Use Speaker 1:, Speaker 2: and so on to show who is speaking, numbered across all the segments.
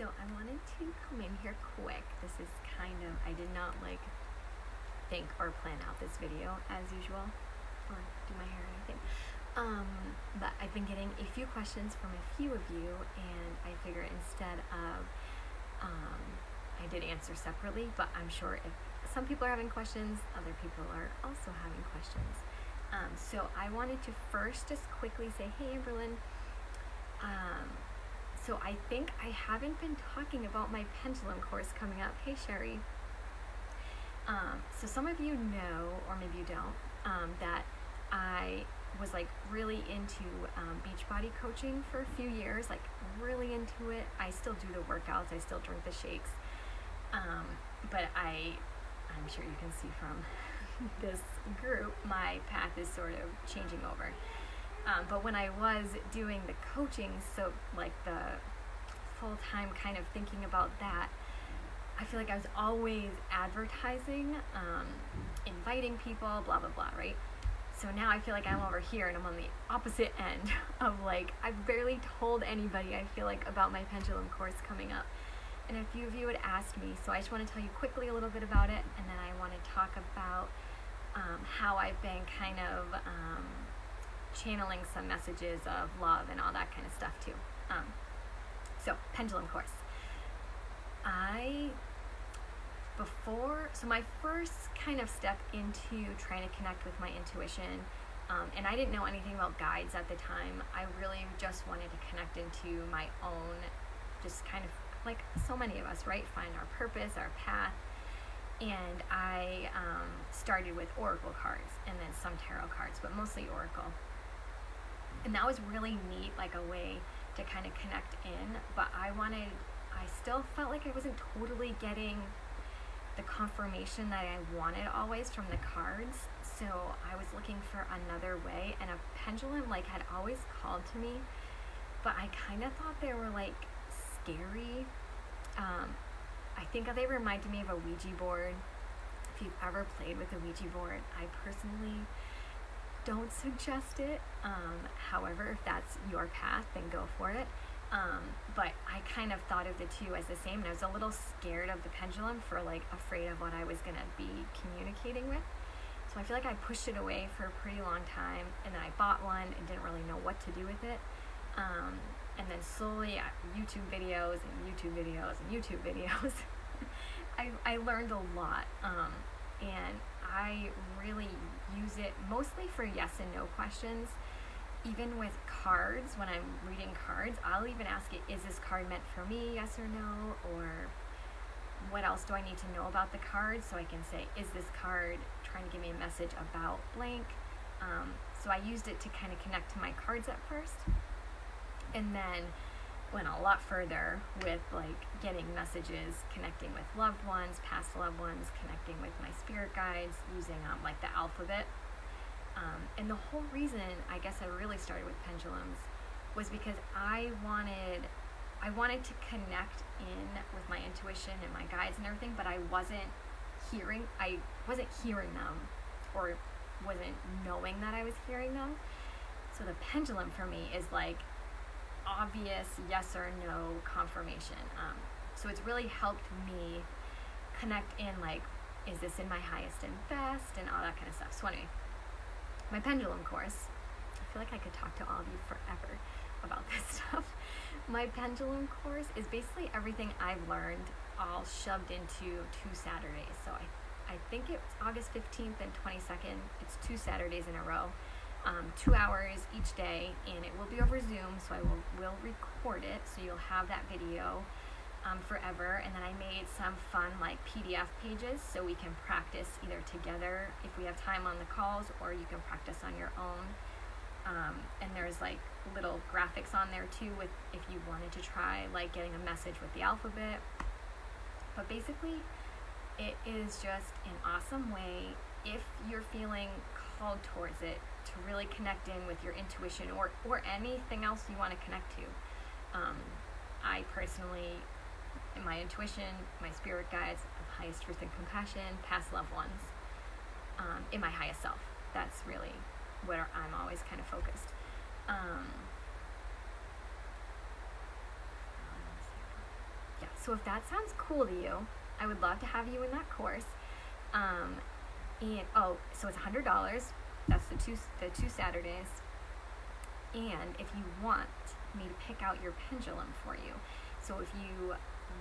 Speaker 1: So I wanted to come in here quick. This is I did not think or plan out this video as usual or do my hair or anything. But I've been getting a few questions from a few of you, and I figure instead of, I did answer separately, but I'm sure if some people are having questions, other people are also having questions. So I wanted to first just quickly say, hey, Amberlyn, so I think I haven't been talking about my pendulum course coming up. Hey, Sherry. So some of you know, or maybe you don't, that I was really into Beachbody coaching for a few years, really into it. I still do the workouts, I still drink the shakes, but I'm sure you can see from this group, my path is sort of changing over. But when I was doing the coaching, so the full-time kind of thinking about that, I feel like I was always advertising, inviting people, blah, blah, blah, right? So now I feel like I'm over here and I'm on the opposite end of I've barely told anybody, I feel about my pendulum course coming up. And a few of you had asked me, so I just want to tell you quickly a little bit about it, and then I want to talk about how I've been kind of channeling some messages of love and all that kind of stuff too. So pendulum course. So my first kind of step into trying to connect with my intuition, and I didn't know anything about guides at the time. I really just wanted to connect into my own, just kind of like so many of us, right? Find our purpose, our path. And I started with oracle cards and then some tarot cards, but mostly oracle. And that was really neat, a way to kind of connect in, but I still felt like I wasn't totally getting the confirmation that I wanted always from the cards. So I was looking for another way, and a pendulum had always called to me, but I kind of thought they were scary. I think they reminded me of a Ouija board. If you've ever played with a Ouija board, I personally don't suggest it. However, if that's your path, then go for it. But I kind of thought of the two as the same, and I was a little scared of the pendulum for afraid of what I was going to be communicating with. So I feel I pushed it away for a pretty long time, and then I bought one and didn't really know what to do with it. And then slowly, YouTube videos and YouTube videos and YouTube videos, I learned a lot, and I really use it mostly for yes and no questions. Even with cards, when I'm reading cards, I'll even ask it, is this card meant for me, yes or no? Or what else do I need to know about the card? So I can say, is this card trying to give me a message about blank? So I used it to kind of connect to my cards at first, and then went a lot further with getting messages, connecting with loved ones, past loved ones, connecting with my spirit guides, using the alphabet. And the whole reason I guess I really started with pendulums was because I wanted to connect in with my intuition and my guides and everything, but I wasn't hearing them, or wasn't knowing that I was hearing them. So the pendulum for me is obvious yes or no confirmation. So it's really helped me connect in is this in my highest and best, and all that kind of stuff. So anyway, my pendulum course, I feel I could talk to all of you forever about this stuff. My pendulum course is basically everything I've learned all shoved into 2 Saturdays. So I think it's August 15th and 22nd. It's 2 Saturdays in a row. 2 hours each day, and it will be over Zoom, so I will record it, so you'll have that video forever. And then I made some fun PDF pages so we can practice either together if we have time on the calls, or you can practice on your own. And there's little graphics on there too, with if you wanted to try getting a message with the alphabet. But basically, it is just an awesome way, if you're feeling called towards it, to really connect in with your intuition, or anything else you want to connect to. I personally, in my intuition, my spirit guides of highest truth and compassion, past loved ones, in my highest self. That's really where I'm always kind of focused. So if that sounds cool to you, I would love to have you in that course. So it's $100. That's the two Saturdays. And if you want me to pick out your pendulum for you, so if you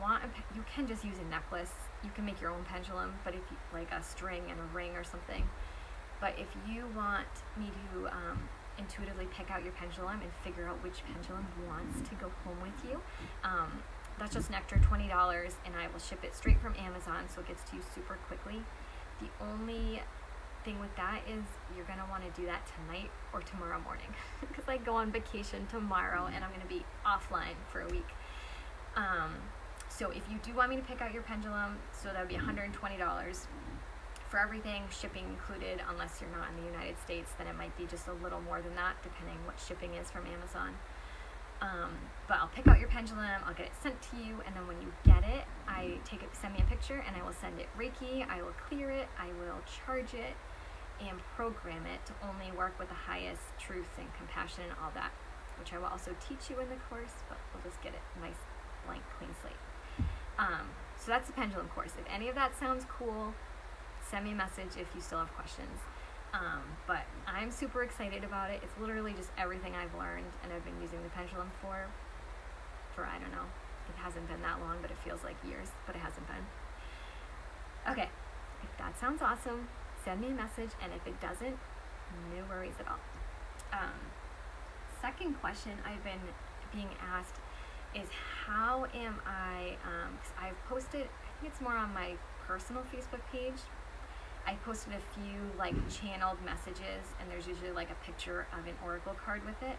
Speaker 1: want, you can just use a necklace. You can make your own pendulum, but if you like a string and a ring or something. But if you want me to intuitively pick out your pendulum and figure out which pendulum wants to go home with you, that's just an extra $20, and I will ship it straight from Amazon, so it gets to you super quickly. The only thing with that is you're going to want to do that tonight or tomorrow morning, because I go on vacation tomorrow and I'm going to be offline for a week. So if you do want me to pick out your pendulum, so that would be $120 for everything, shipping included. Unless you're not in the United States, then it might be just a little more than that, depending what shipping is from Amazon. But I'll pick out your pendulum, I'll get it sent to you, and then when you get it, send me a picture, and I will send it Reiki, I will clear it, I will charge it, and program it to only work with the highest truth and compassion and all that, which I will also teach you in the course, but we'll just get it nice, blank, clean slate. So that's the pendulum course. If any of that sounds cool, send me a message if you still have questions. But I'm super excited about it. It's literally just everything I've learned and I've been using the pendulum for I don't know, it hasn't been that long, but it feels like years, but it hasn't been. Okay, if that sounds awesome, send me a message, and if it doesn't, no worries at all. Second question I've been being asked is how am I, because I've posted, I think it's more on my personal Facebook page, I posted a few like channeled messages, and there's usually like a picture of an oracle card with it.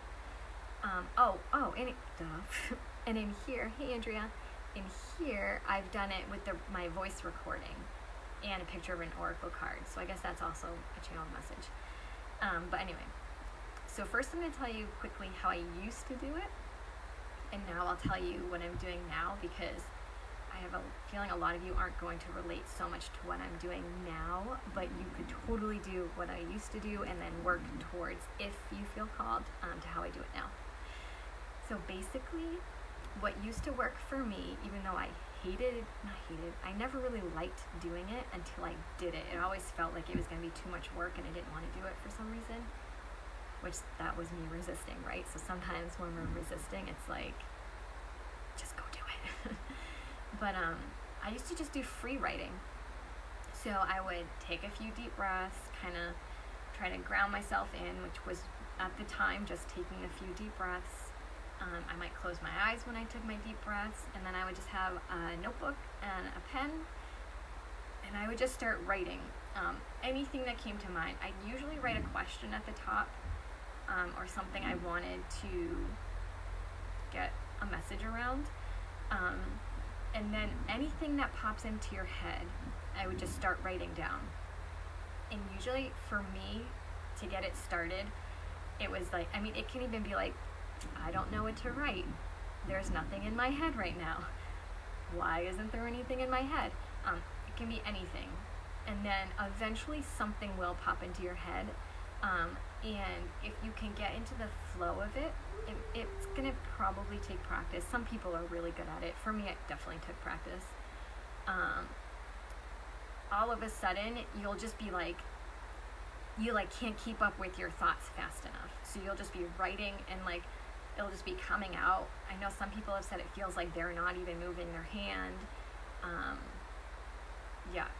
Speaker 1: And in here, hey Andrea, in here I've done it with my voice recording and a picture of an oracle card. So I guess that's also a channeled message. But anyway, so first I'm going to tell you quickly how I used to do it, and now I'll tell you what I'm doing now, because I have a feeling a lot of you aren't going to relate so much to what I'm doing now, but you could totally do what I used to do and then work towards, if you feel called, to how I do it now. So basically, what used to work for me, even though I I never really liked doing it until I did it. It always felt like it was going to be too much work and I didn't want to do it for some reason, which that was me resisting, right? So sometimes when we're resisting, it's like, just go do it. But I used to just do free writing. So I would take a few deep breaths, kind of try to ground myself in, which was at the time just taking a few deep breaths. I might close my eyes when I took my deep breaths, and then I would just have a notebook and a pen, and I would just start writing anything that came to mind. I'd usually write a question at the top, or something I wanted to get a message around. And then anything that pops into your head, I would just start writing down. And usually for me, to get it started, it was like, it can even be like, I don't know what to write. There's nothing in my head right now. Why isn't there anything in my head? It can be anything. And then eventually something will pop into your head. And if you can get into the flow of it, it's going to probably take practice. Some people are really good at it. For me, it definitely took practice. All of a sudden, you'll just be like, you can't keep up with your thoughts fast enough. So you'll just be writing and it'll just be coming out. I know some people have said it feels like they're not even moving their hand.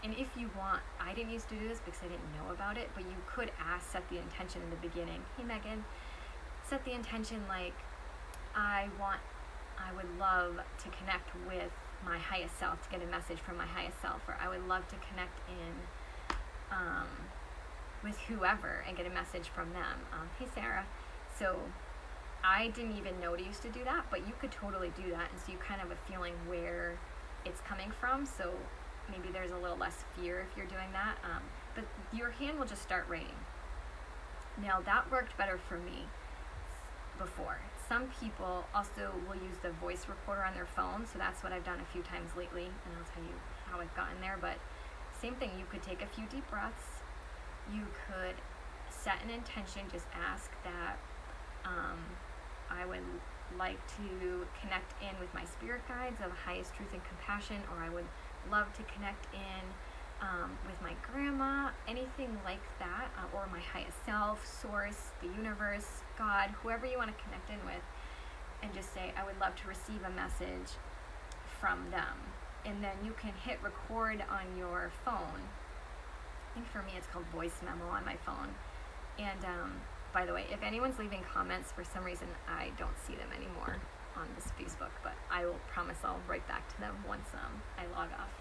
Speaker 1: And if you want, I didn't used to do this because I didn't know about it, but you could set the intention in the beginning. Hey Megan, set the intention I would love to connect with my highest self, to get a message from my highest self, or I would love to connect with whoever and get a message from them. Hey Sarah. So I didn't even know to used to do that, but you could totally do that, and so you kind of have a feeling where it's coming from, so maybe there's a little less fear if you're doing that, but your hand will just start writing. Now that worked better for me before. Some people also will use the voice recorder on their phone, so that's what I've done a few times lately, and I'll tell you how I've gotten there. But same thing, you could take a few deep breaths, you could set an intention, just ask that I would like to connect in with my spirit guides of highest truth and compassion, or I would love to connect in with my grandma, anything like that, or my highest self, source, the universe, God, whoever you want to connect in with, and just say, I would love to receive a message from them. And then you can hit record on your phone. I think for me it's called voice memo on my phone. And by the way, if anyone's leaving comments, for some reason I don't see them anymore on this Facebook, but I will promise I'll write back to them once I log off.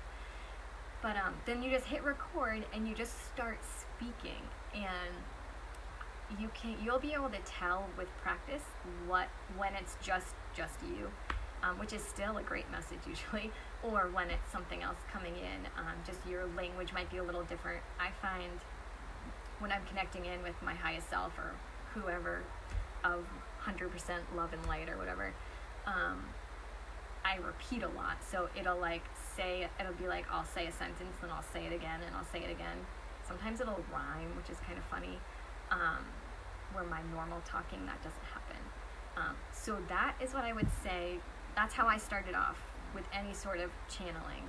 Speaker 1: But then you just hit record and you just start speaking, and you'll be able to tell with practice when it's just you, which is still a great message usually, or when it's something else coming in. Just your language might be a little different. I find when I'm connecting in with my highest self or whoever of 100% love and light or whatever, I repeat a lot. So it'll be like I'll say a sentence, then I'll say it again, and I'll say it again. Sometimes it'll rhyme, which is kind of funny. Where my normal talking, that doesn't happen. So that is what I would say. That's how I started off with any sort of channeling.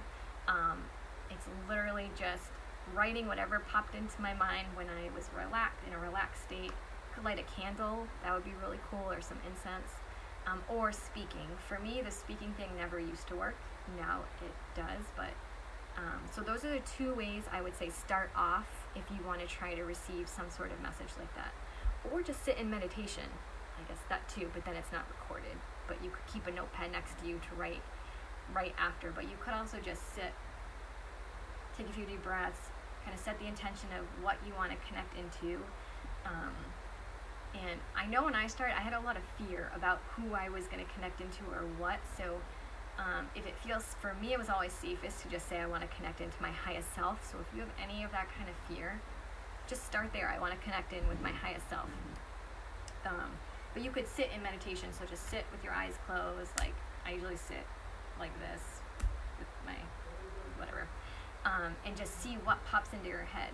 Speaker 1: It's literally just writing whatever popped into my mind when I was in a relaxed state. Could light a candle, that would be really cool, or some incense, or speaking. For me, the speaking thing never used to work. Now it does, but so those are the two ways I would say start off if you want to try to receive some sort of message like that. Or just sit in meditation, I guess that too, but then it's not recorded. But you could keep a notepad next to you to write right after. But you could also just sit, take a few deep breaths, kind of set the intention of what you want to connect into. And I know when I started, I had a lot of fear about who I was going to connect into or what. So if it feels, for me, it was always safest to just say I want to connect into my highest self. So if you have any of that kind of fear, just start there. I want to connect in with my highest self. But you could sit in meditation. So just sit with your eyes closed. Like I usually sit like this with my whatever. And just see what pops into your head.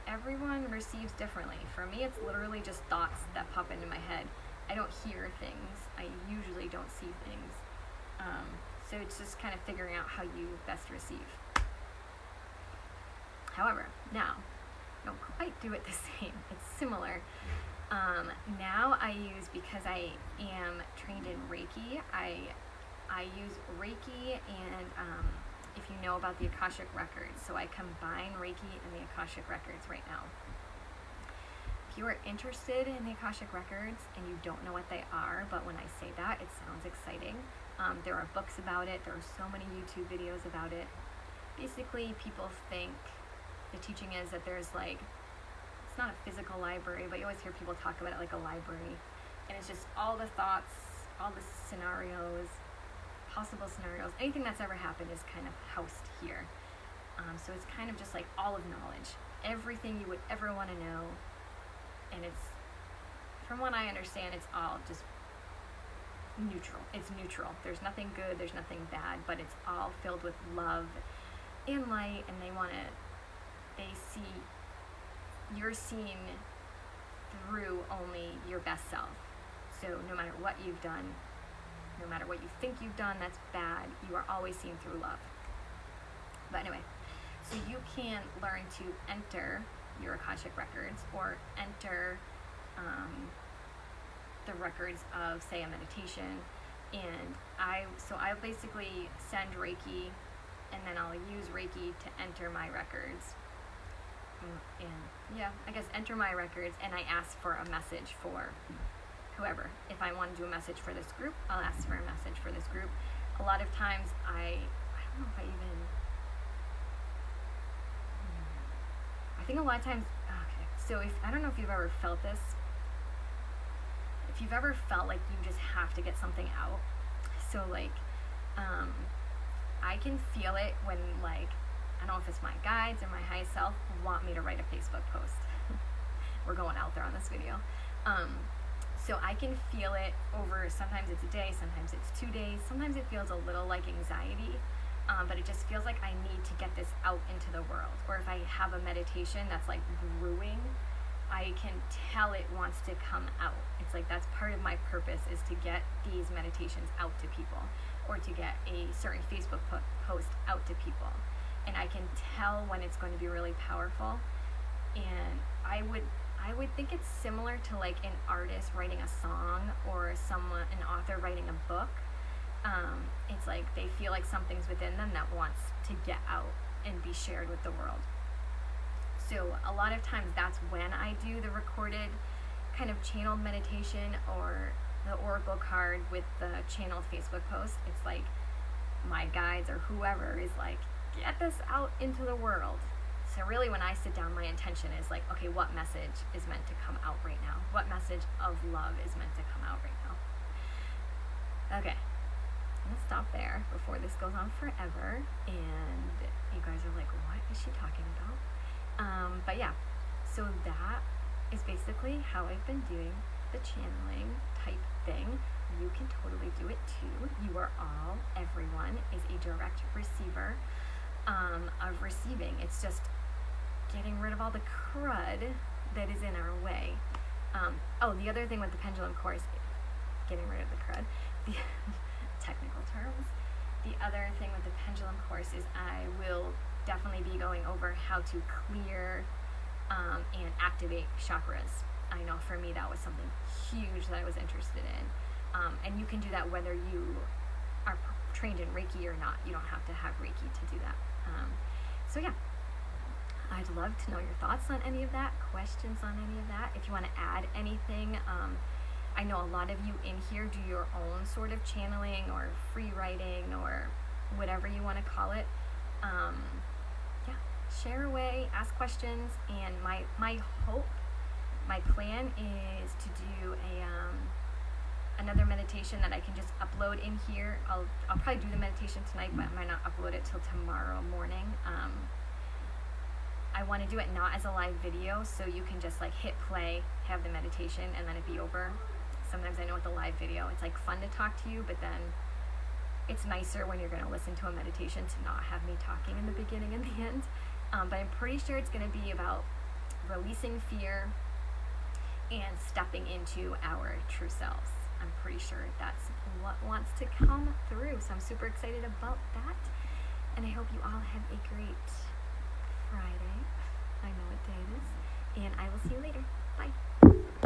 Speaker 1: Everyone receives differently. For me, it's literally just thoughts that pop into my head. I don't hear things. I usually don't see things. So it's just kind of figuring out how you best receive. However, now, I don't quite do it the same. It's similar. Now I use, because I am trained in Reiki, I use Reiki and if you know about the Akashic records. So I combine Reiki and the Akashic records right now. If you are interested in the Akashic records and you don't know what they are, but when I say that, it sounds exciting. There are books about it. There are so many YouTube videos about it. Basically, people think the teaching is that there's it's not a physical library, but you always hear people talk about it like a library. And it's just all the thoughts, all the scenarios, possible scenarios, anything that's ever happened is kind of housed here. So it's kind of just like all of knowledge, everything you would ever want to know. And it's, from what I understand, it's all just neutral. It's neutral. There's nothing good, there's nothing bad, but it's all filled with love and light, and you're seen through only your best self. So no matter what you've done, no matter what you think you've done that's bad, you are always seen through love. But anyway, so you can learn to enter your Akashic records, or enter the records of, say, a meditation. And I'll basically send Reiki, and then I'll use Reiki to enter my records. And yeah, I guess enter my records, and I ask for a message for whoever. If I want to do a message for this group, I'll ask for a message for this group. A lot of times I don't know if I think a lot of times, okay, so I don't know if you've ever felt this. If you've ever felt like you just have to get something out. So I can feel it when I don't know if it's my guides or my highest self want me to write a Facebook post. We're going out there on this video. So I can feel it over, sometimes it's a day, sometimes it's 2 days, sometimes it feels a little like anxiety, but it just feels like I need to get this out into the world. Or if I have a meditation that's brewing, I can tell it wants to come out. It's like that's part of my purpose, is to get these meditations out to people, or to get a certain Facebook post out to people. And I can tell when it's going to be really powerful. And I would think it's similar to like an artist writing a song, or an author writing a book. It's like they feel like something's within them that wants to get out and be shared with the world. So a lot of times that's when I do the recorded kind of channeled meditation, or the oracle card with the channeled Facebook post. It's like my guides or whoever is like, get this out into the world. So really when I sit down, my intention is like, okay, what message is meant to come out right now? What message of love is meant to come out right now? Okay, I'm gonna stop there before this goes on forever and you guys are like, what is she talking about? But yeah, so that is basically how I've been doing the channeling type thing. You can totally do it too. You are all, everyone is a direct receiver of receiving. It's just getting rid of all the crud that is in our way. The other thing with the pendulum course, getting rid of the crud, the technical terms. The other thing with the pendulum course is I will definitely be going over how to clear and activate chakras. I know for me that was something huge that I was interested in. And you can do that whether you are trained in Reiki or not. You don't have to have Reiki to do that. So yeah, I'd love to know your thoughts on any of that, questions on any of that. If you want to add anything, I know a lot of you in here do your own sort of channeling or free writing or whatever you want to call it. Yeah, share away, ask questions, and my hope, my plan is to do another meditation that I can just upload in here. I'll probably do the meditation tonight, but I might not upload it till tomorrow morning. I want to do it not as a live video, so you can just like hit play, have the meditation, and then it be over. Sometimes I know with the live video, it's like fun to talk to you, but then it's nicer when you're going to listen to a meditation to not have me talking in the beginning and the end. But I'm pretty sure it's going to be about releasing fear and stepping into our true selves. I'm pretty sure that's what wants to come through. So I'm super excited about that. And I hope you all have a great Friday. I know what day it is. And I will see you later. Bye.